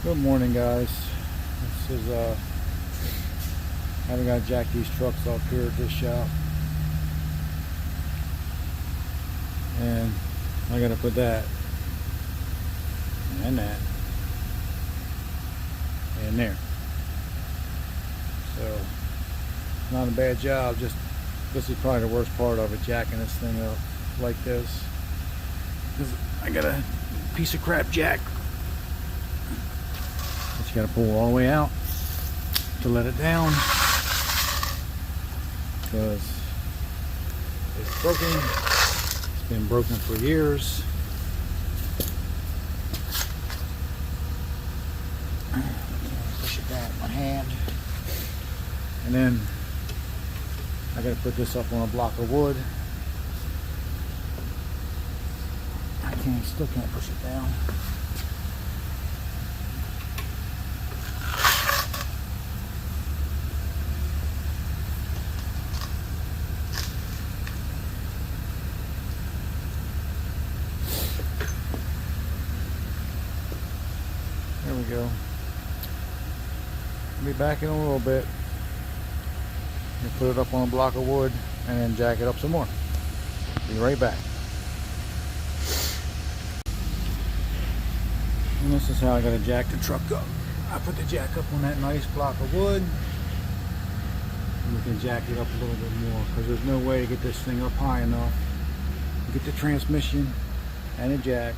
Good morning, guys. This is I haven't got to jack these trucks up here at this shop, and I gotta put that and that in there. So not a bad job. Just this is probably the worst part of it, jacking this thing up like this, because I got a piece of crap jack. You got to pull all the way out to let it down, because it's broken. It's been broken for years. I can't push it down with my hand. And then I got to put this up on a block of wood. Still can't push it down. There we go. I'll be back in a little bit. You put it up on a block of wood and then jack it up some more. Be right back. And this is how I gotta jack the truck up. I put the jack up on that nice block of wood, and we can jack it up a little bit more, because there's no way to get this thing up high enough to get the transmission and the jack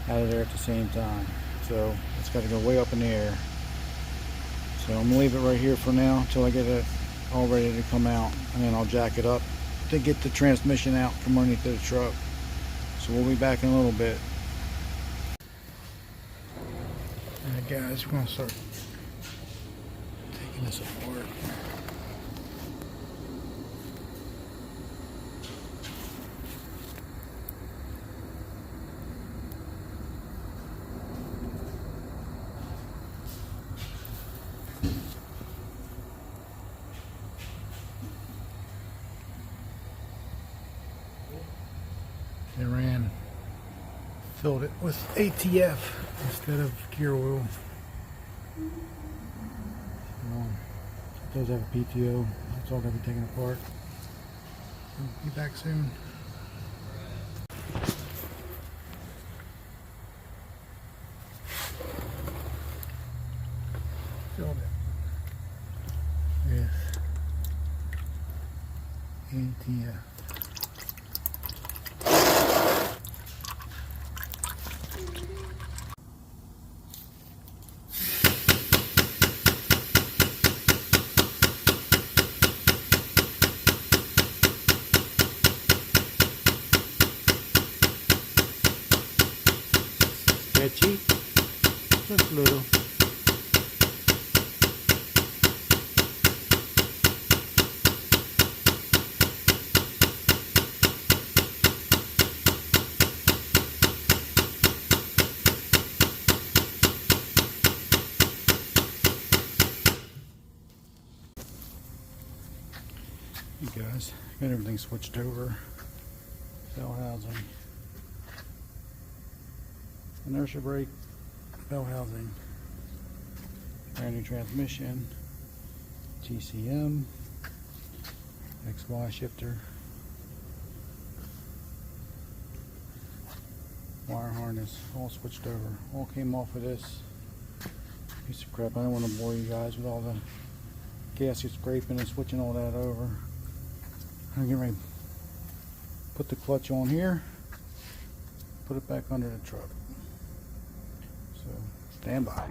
out of there at the same time. So it's got to go way up in the air. So I'm gonna leave it right here for now until I get it all ready to come out, and then I'll jack it up to get the transmission out from underneath the truck. So we'll be back in a little bit. Alright guys, we're going to start taking this apart. They filled it with ATF instead of gear oil. It does have a PTO. It's all going to be taken apart. I'll be back soon. Filled it with ATF. Sketchy, just a little. Hey guys, got everything switched over. Bell housing. Inertia brake, bell housing, brand new transmission, TCM, XY shifter, wire harness, all switched over. All came off of this piece of crap. I don't want to bore you guys with all the gasket scraping and switching all that over. I'm getting ready to put the clutch on here, put it back under the truck. So stand by.